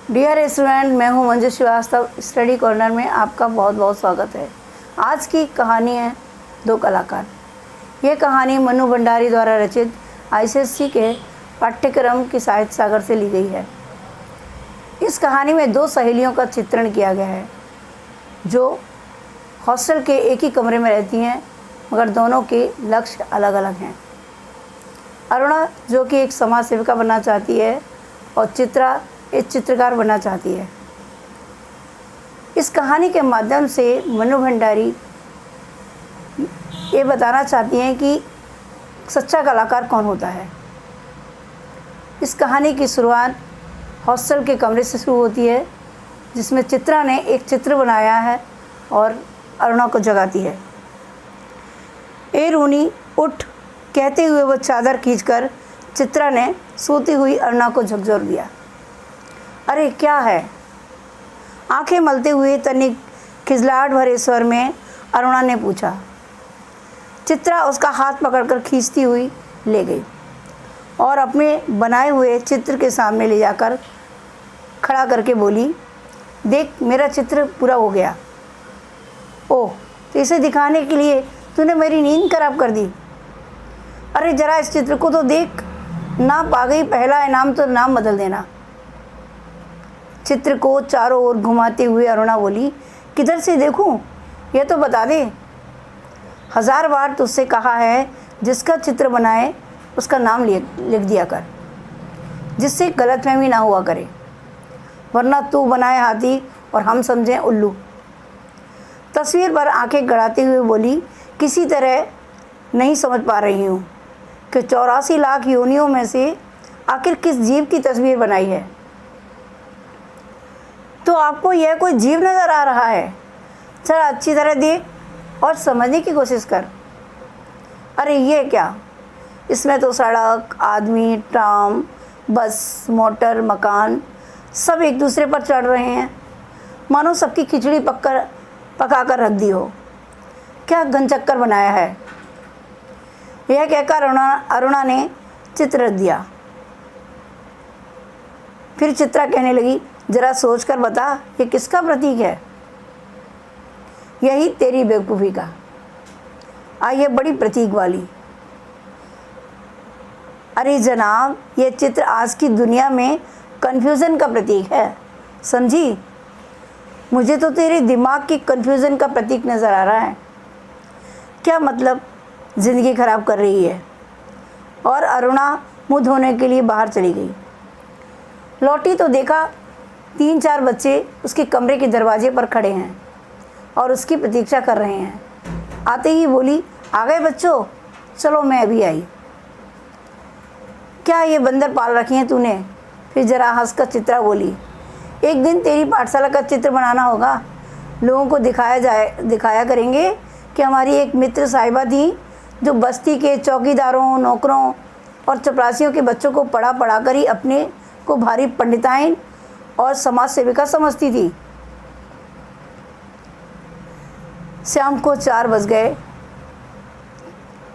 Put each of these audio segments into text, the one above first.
Dear student, मैं हूं Manju Srivastava. Study corner में आपका बहुत बहुत स्वागत है। आज की कहानी है दो कलाकार। ये कहानी मनु भंडारी द्वारा रचित आईसीएसई के पाठ्यक्रम की साहित्य सागर से ली गई है। इस कहानी में दो सहेलियों का चित्रण किया गया है जो हॉस्टल के एक ही कमरे में रहती हैं, मगर दोनों के लक्ष्य अलग अलग हैं। अरुणा जो कि एक समाज सेविका बनना चाहती है और चित्रा एक चित्रकार बनना चाहती है। इस कहानी के माध्यम से मनु भंडारी ये बताना चाहती हैं कि सच्चा कलाकार कौन होता है। इस कहानी की शुरुआत हॉस्टल के कमरे से शुरू होती है, जिसमें चित्रा ने एक चित्र बनाया है और अरुणा को जगाती है। ए रूनी उठ कहते हुए वो चादर खींचकर चित्रा ने सोती हुई अरुणा को झकझोर दिया। अरे क्या है? आंखें मलते हुए तनिक खिजलाहट भरे स्वर में अरुणा ने पूछा। चित्रा उसका हाथ पकड़कर खींचती हुई ले गई और अपने बनाए हुए चित्र के सामने ले जाकर खड़ा करके बोली, देख मेरा चित्र पूरा हो गया। ओह, तो इसे दिखाने के लिए तूने मेरी नींद खराब कर दी। अरे जरा इस चित्र को तो देख, ना पा गई पहला इनाम तो नाम बदल देना। चित्र को चारों ओर घुमाते हुए अरुणा बोली, किधर से देखूं? यह तो बता दे। 1000 बार तुझसे कहा है जिसका चित्र बनाए उसका नाम लिख दिया कर, जिससे गलतफहमी ना हुआ करे, वरना तू बनाए हाथी और हम समझें उल्लू। तस्वीर पर आंखें गड़ाते हुए बोली, किसी तरह नहीं समझ पा रही हूँ कि 84 लाख योनियों में से आखिर किस जीव की तस्वीर बनाई है। तो आपको यह कोई जीव नज़र आ रहा है? चल अच्छी तरह देख और समझने की कोशिश कर। अरे ये क्या? इसमें तो सड़क, आदमी, ट्राम, बस, मोटर, मकान सब एक दूसरे पर चढ़ रहे हैं, मानो सबकी खिचड़ी पका कर रख दी हो। क्या घनचक्कर बनाया है? यह कहकर अरुणा ने चित्र रख दिया। फिर चित्रा कहने लगी, जरा सोच कर बता ये किसका प्रतीक है? यही तेरी बेवकूफ़ी का। आइए बड़ी प्रतीक वाली। अरे जनाब, ये चित्र आज की दुनिया में कन्फ्यूज़न का प्रतीक है, समझी? मुझे तो तेरे दिमाग की कन्फ्यूज़न का प्रतीक नज़र आ रहा है। क्या मतलब? ज़िंदगी ख़राब कर रही है। और अरुणा मुँह धोने के लिए बाहर चली गई। लौटी तो देखा 3-4 बच्चे उसके कमरे के दरवाजे पर खड़े हैं और उसकी प्रतीक्षा कर रहे हैं। आते ही बोली, आ गए बच्चों, चलो मैं अभी आई। क्या ये बंदर पाल रखे हैं तूने? फिर जरा हंसकर चित्रा बोली, एक दिन तेरी पाठशाला का चित्र बनाना होगा। लोगों को दिखाया करेंगे कि हमारी एक मित्र साहिबा थी जो बस्ती के चौकीदारों, नौकरों और चपरासियों के बच्चों को पढ़ा कर ही अपने को भारी पंडिताइन और समाज सेविका समझती थी। शाम को 4 बज गए।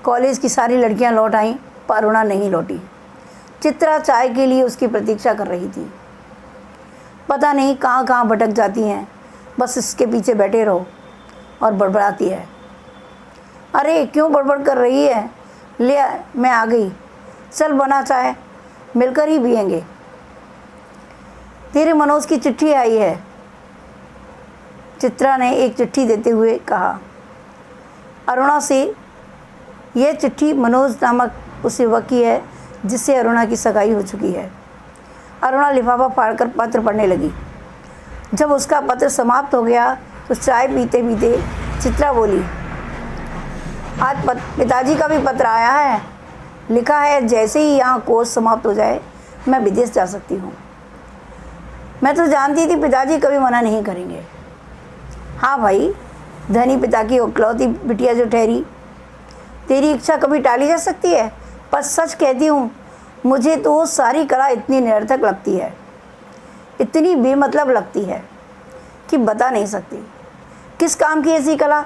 कॉलेज की सारी लड़कियां लौट आईं, पर अरुणा नहीं लौटी। चित्रा चाय के लिए उसकी प्रतीक्षा कर रही थी। पता नहीं कहाँ कहाँ भटक जाती हैं, बस इसके पीछे बैठे रहो। और बड़बड़ाती है, अरे क्यों बड़बड़ कर रही है? ले मैं आ गई, चल बना चाय, मिलकर ही पिएंगे। तेरे मनोज की चिट्ठी आई है, चित्रा ने एक चिट्ठी देते हुए कहा। अरुणा से यह चिट्ठी मनोज नामक उस युवक की है जिससे अरुणा की सगाई हो चुकी है। अरुणा लिफाफा फाड़कर पत्र पढ़ने लगी। जब उसका पत्र समाप्त हो गया तो चाय पीते पीते चित्रा बोली, आज पिताजी का भी पत्र आया है। लिखा है जैसे ही यहाँ कोर्स समाप्त हो जाए मैं विदेश जा सकती हूँ। मैं तो जानती थी पिताजी कभी मना नहीं करेंगे। हाँ भाई, धनी पिता की इकलौती बिटिया जो ठहरी, तेरी इच्छा कभी टाली जा सकती है? पर सच कहती हूँ, मुझे तो सारी कला इतनी निरर्थक लगती है, इतनी बेमतलब लगती है कि बता नहीं सकती। किस काम की ऐसी कला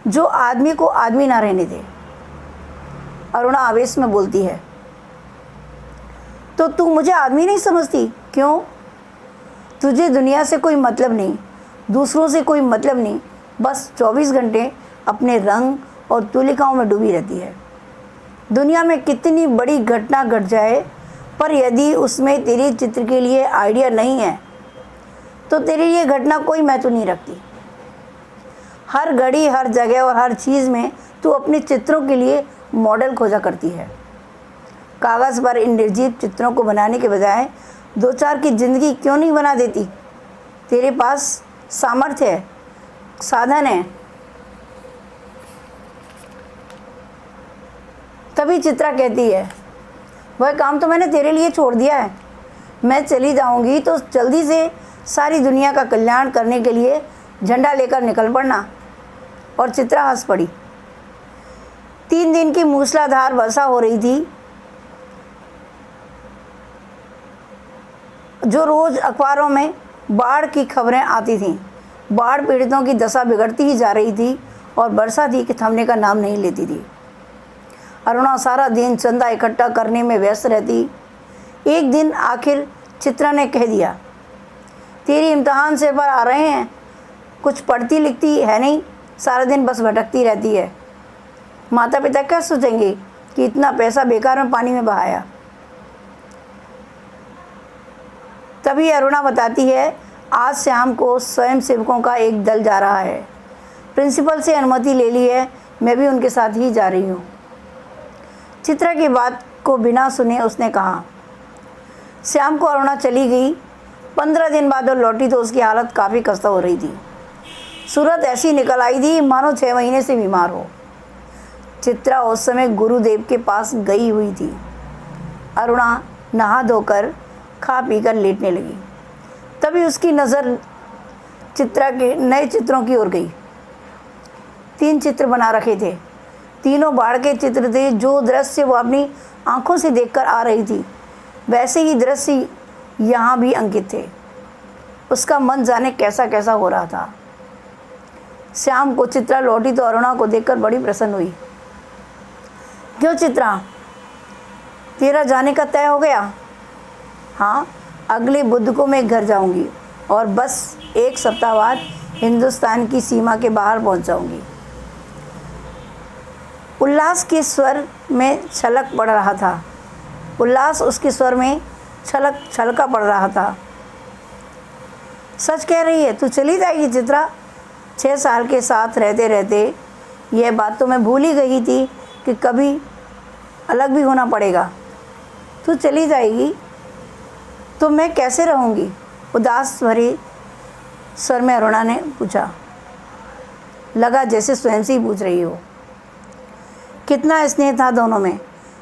जो आदमी को आदमी ना रहने दे? अरुणा आवेश में बोलती है, तो तू मुझे आदमी नहीं समझती? क्यों? तुझे दुनिया से कोई मतलब नहीं, दूसरों से कोई मतलब नहीं, बस 24 घंटे अपने रंग और तुलिकाओं में डूबी रहती है। दुनिया में कितनी बड़ी घटना घट जाए, पर यदि उसमें तेरे चित्र के लिए आइडिया नहीं है तो तेरे लिए घटना कोई महत्व नहीं रखती। हर घड़ी, हर जगह और हर चीज़ में तू अपने चित्रों के लिए मॉडल खोजा करती है। कागज़ पर इन निर्जीव चित्रों को बनाने के बजाय 2-4 की ज़िंदगी क्यों नहीं बना देती? तेरे पास सामर्थ्य है, साधन है। तभी चित्रा कहती है, वह काम तो मैंने तेरे लिए छोड़ दिया है। मैं चली जाऊंगी तो जल्दी से सारी दुनिया का कल्याण करने के लिए झंडा लेकर निकल पड़ना। और चित्रा हंस पड़ी। 3 दिन की मूसलाधार वर्षा हो रही थी, जो रोज़ अखबारों में बाढ़ की खबरें आती थीं। बाढ़ पीड़ितों की दशा बिगड़ती ही जा रही थी और वर्षा थी कि थमने का नाम नहीं लेती थी। अरुणा सारा दिन चंदा इकट्ठा करने में व्यस्त रहती। एक दिन आखिर चित्रा ने कह दिया, तेरी इम्तिहान से पर आ रहे हैं, कुछ पढ़ती लिखती है नहीं, सारा दिन बस भटकती रहती है। माता पिता क्या सोचेंगे कि इतना पैसा बेकार में पानी में बहाया। तभी अरुणा बताती है, आज शाम को स्वयं सेवकों का एक दल जा रहा है। प्रिंसिपल से अनुमति ले ली है, मैं भी उनके साथ ही जा रही हूँ। चित्रा की बात को बिना सुने उसने कहा। शाम को अरुणा चली गई। 15 दिन बाद वो लौटी तो उसकी हालत काफ़ी खस्ता हो रही थी। सूरत ऐसी निकल आई थी मानो 6 महीने से बीमार हो। चित्रा उस समय गुरुदेव के पास गई हुई थी। अरुणा नहा धोकर खा पीकर लेटने लगी। तभी उसकी नज़र चित्रा के नए चित्रों की ओर गई। 3 चित्र बना रखे थे। तीनों बाढ़ के चित्र थे। जो दृश्य वो अपनी आंखों से देखकर आ रही थी, वैसे ही दृश्य यहाँ भी अंकित थे। उसका मन जाने कैसा कैसा हो रहा था। शाम को चित्रा लौटी तो अरुणा को देखकर बड़ी प्रसन्न हुई। क्यों चित्रा, तेरा जाने का तय हो गया? हाँ, अगले बुध को मैं घर जाऊंगी और बस 1 सप्ताह बाद हिंदुस्तान की सीमा के बाहर पहुंच जाऊंगी। उल्लास के स्वर में छलक पड़ रहा था। उल्लास उसके स्वर में छलका पड़ रहा था। सच कह रही है, तू चली जाएगी चित्रा? 6 साल के साथ रहते रहते यह बात तो मैं भूल ही गई थी कि कभी अलग भी होना पड़ेगा। तू चली जाएगी तो मैं कैसे रहूँगी? उदास भरे स्वर में अरुणा ने पूछा। लगा जैसे स्वयं से ही पूछ रही हो। कितना स्नेह था दोनों में।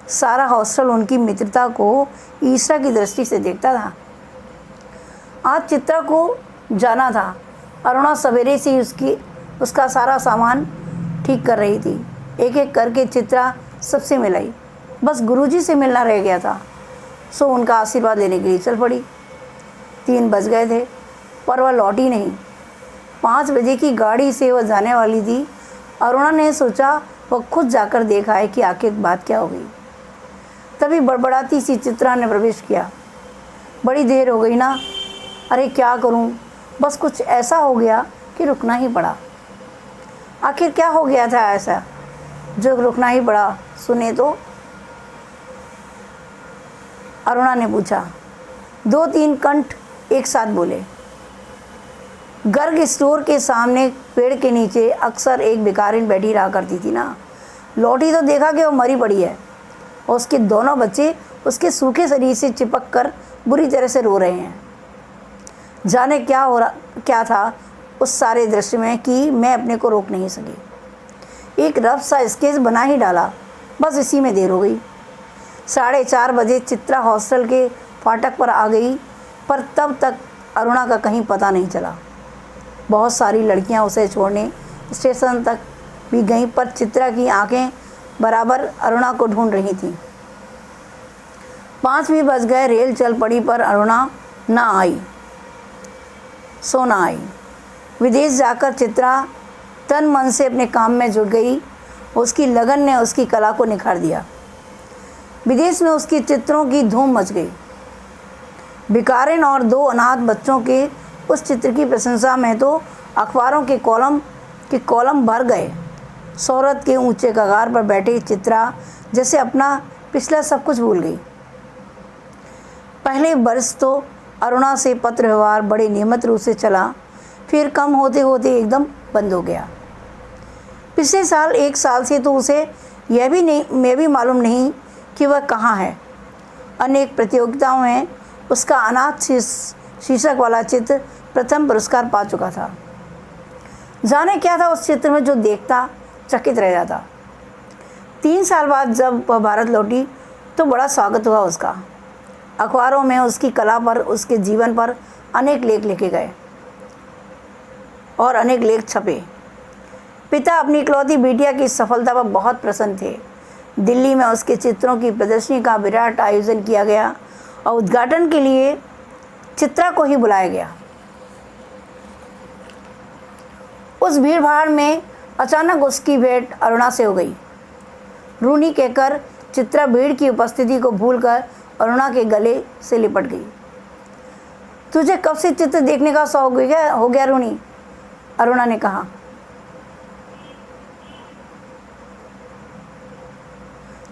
सारा हॉस्टल उनकी मित्रता को ईर्ष्या की दृष्टि से देखता था। आज चित्रा को जाना था। अरुणा सवेरे से ही उसका सारा सामान ठीक कर रही थी। एक एक करके चित्रा सबसे मिलाई। बस गुरुजी से मिलना रह गया था, सो उनका आशीर्वाद लेने के लिए चल पड़ी। 3 बज गए थे पर वह लौटी नहीं। 5 बजे की गाड़ी से वह जाने वाली थी। अरुणा ने सोचा वह खुद जाकर देखा है कि आखिर बात क्या हो गई। तभी बड़बड़ाती सी चित्रा ने प्रवेश किया। बड़ी देर हो गई ना। अरे क्या करूं, बस कुछ ऐसा हो गया कि रुकना ही पड़ा। आखिर क्या हो गया था ऐसा जो रुकना ही पड़ा? सुने तो। अरुणा ने पूछा। 2-3 कंठ एक साथ बोले। गर्ग स्टोर के सामने पेड़ के नीचे अक्सर एक भिखारिन बैठी रहा करती थी ना। लौटी तो देखा कि वो मरी पड़ी है और उसके दोनों बच्चे उसके सूखे शरीर से चिपक कर बुरी तरह से रो रहे हैं। जाने क्या था उस सारे दृश्य में कि मैं अपने को रोक नहीं सकी। एक रफ सा स्केच बना ही डाला, बस इसी में देर हो गई। 4:30 बजे चित्रा हॉस्टल के फाटक पर आ गई, पर तब तक अरुणा का कहीं पता नहीं चला। बहुत सारी लड़कियां उसे छोड़ने स्टेशन तक भी गईं, पर चित्रा की आंखें बराबर अरुणा को ढूंढ रही थीं। 5 भी बज गए। रेल चल पड़ी पर अरुणा ना आई, सो ना आई। विदेश जाकर चित्रा तन मन से अपने काम में जुट गई। उसकी लगन ने उसकी कला को निखार दिया। विदेश में उसके चित्रों की धूम मच गई। भिखारिन और 2 अनाथ बच्चों के उस चित्र की प्रशंसा में तो अखबारों के कॉलम भर गए। शोहरत के ऊंचे कगार पर बैठी चित्रा जैसे अपना पिछला सब कुछ भूल गई। पहले बरस तो अरुणा से पत्र व्यवहार बड़े नियमित रूप से चला, फिर कम होते होते एकदम बंद हो गया। पिछले साल 1 साल से तो उसे मैं भी मालूम नहीं कि वह कहाँ है। अनेक प्रतियोगिताओं में उसका अनाथ शीर्षक वाला चित्र प्रथम पुरस्कार पा चुका था। जाने क्या था उस चित्र में जो देखता चकित रह जाता। 3 साल बाद जब वह भारत लौटी तो बड़ा स्वागत हुआ उसका। अखबारों में उसकी कला पर, उसके जीवन पर अनेक लेख लिखे गए और अनेक लेख छपे। पिता अपनी इकलौती बिटिया की सफलता पर बहुत प्रसन्न थे। दिल्ली में उसके चित्रों की प्रदर्शनी का विराट आयोजन किया गया और उद्घाटन के लिए चित्रा को ही बुलाया गया। उस भीड़ भाड़ में अचानक उसकी भेंट अरुणा से हो गई। रूनी कहकर चित्रा भीड़ की उपस्थिति को भूलकर अरुणा के गले से लिपट गई। तुझे कब से चित्र देखने का शौक हो गया रूनी? अरुणा ने कहा।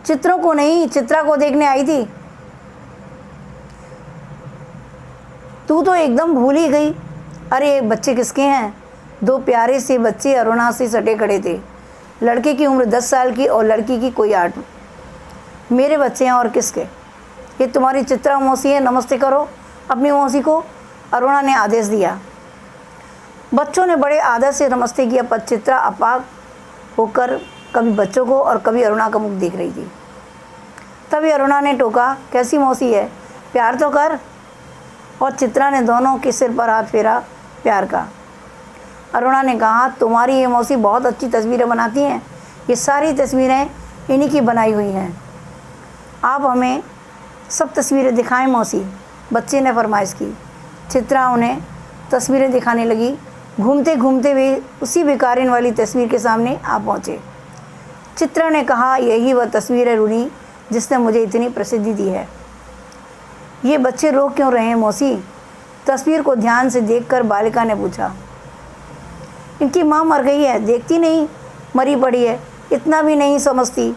चित्रों को नहीं, चित्रा को देखने आई थी। तू तो एकदम भूल ही गई। अरे बच्चे किसके हैं? 2 प्यारे से बच्चे अरुणा से सटे खड़े थे। लड़के की उम्र 10 साल की और लड़की की कोई 8। मेरे बच्चे हैं और किसके? ये तुम्हारी चित्रा मौसी है, नमस्ते करो अपनी मौसी को, अरुणा ने आदेश दिया। बच्चों ने बड़े आदर से नमस्ते किया, पर चित्रा अपाक होकर कभी बच्चों को और कभी अरुणा का मुख देख रही थी। तभी अरुणा ने टोका, कैसी मौसी है, प्यार तो कर। और चित्रा ने दोनों के सिर पर हाथ फेरा प्यार का। अरुणा ने कहा, तुम्हारी ये मौसी बहुत अच्छी तस्वीरें बनाती हैं। ये सारी तस्वीरें इन्हीं की बनाई हुई हैं। आप हमें सब तस्वीरें दिखाएं मौसी, बच्चे ने फरमाइश की। चित्रा उन्हें तस्वीरें दिखाने लगी। घूमते घूमते वे उसी भिखारिन वाली तस्वीर के सामने आ पहुँचे। चित्रा ने कहा, यही वह तस्वीर है रूनी जिसने मुझे इतनी प्रसिद्धि दी है। ये बच्चे रो क्यों रहे हैं मौसी? तस्वीर को ध्यान से देखकर बालिका ने पूछा। इनकी माँ मर गई है, देखती नहीं, मरी पड़ी है, इतना भी नहीं समझती।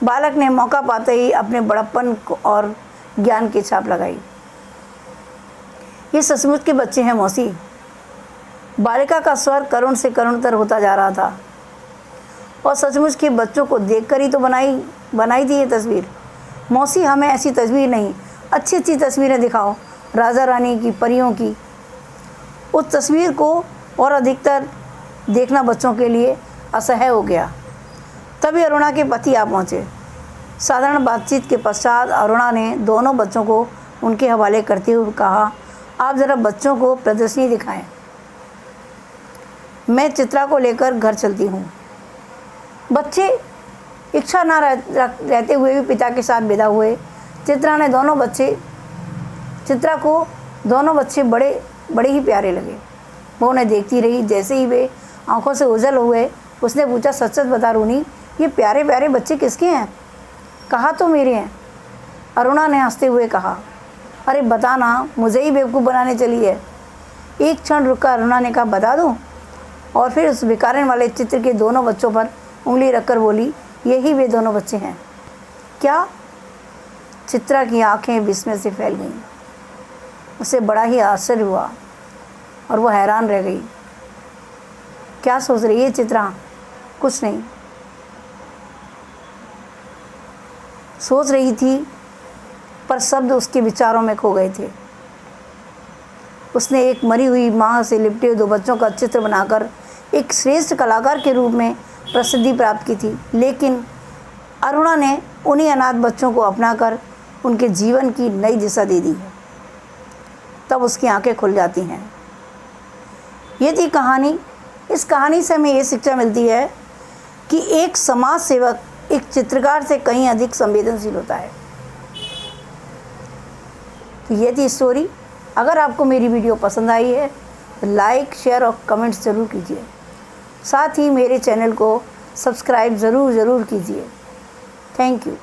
बालक ने मौका पाते ही अपने बड़प्पन और ज्ञान की छाप लगाई। ये सचमुच के बच्चे हैं मौसी। बालिका का स्वर करुण से करुणतर होता जा रहा था। और सचमुच के बच्चों को देखकर ही तो बनाई थी ये तस्वीर। मौसी, हमें ऐसी तस्वीर नहीं, अच्छी अच्छी तस्वीरें दिखाओ, राजा रानी की, परियों की। उस तस्वीर को और अधिकतर देखना बच्चों के लिए असह्य हो गया। तभी अरुणा के पति आ पहुँचे। साधारण बातचीत के पश्चात अरुणा ने दोनों बच्चों को उनके हवाले करते हुए कहा, आप ज़रा बच्चों को प्रदर्शनी दिखाएं। मैं चित्रा को लेकर घर चलती हूँ। बच्चे इच्छा ना रहते हुए भी पिता के साथ विदा हुए। चित्रा को दोनों बच्चे बड़े ही प्यारे लगे। वो उन्हें देखती रही। जैसे ही वे आंखों से ओझल हुए, उसने पूछा, सच सच बता रूनी, ये प्यारे प्यारे बच्चे किसके हैं? कहा तो मेरे हैं। अरुणा ने हंसते हुए कहा। अरे बता ना, मुझे ही बेवकूफ़ बनाने चली है। एक क्षण रुका अरुणा ने कहा, बता दूँ? और फिर उस भिखारिन वाले चित्र के दोनों बच्चों पर उंगली रखकर बोली, यही वे दोनों बच्चे हैं। क्या? चित्रा की आंखें विस्मय से फैल गईं। उसे बड़ा ही आश्चर्य हुआ और वह हैरान रह गई। क्या सोच रही है चित्रा? कुछ नहीं सोच रही थी, पर शब्द उसके विचारों में खो गए थे। उसने एक मरी हुई माँ से लिपटे 2 बच्चों का चित्र बनाकर एक श्रेष्ठ कलाकार के रूप में प्रसिद्धि प्राप्त की थी, लेकिन अरुणा ने उन्हीं अनाथ बच्चों को अपनाकर उनके जीवन की नई दिशा दे दी है। तब उसकी आंखें खुल जाती हैं। ये थी कहानी। इस कहानी से हमें ये शिक्षा मिलती है कि एक समाज सेवक एक चित्रकार से कहीं अधिक संवेदनशील होता है। तो ये थी स्टोरी। अगर आपको मेरी वीडियो पसंद आई है तो लाइक, शेयर और कमेंट्स ज़रूर कीजिए। साथ ही मेरे चैनल को सब्सक्राइब ज़रूर कीजिए। Thank you.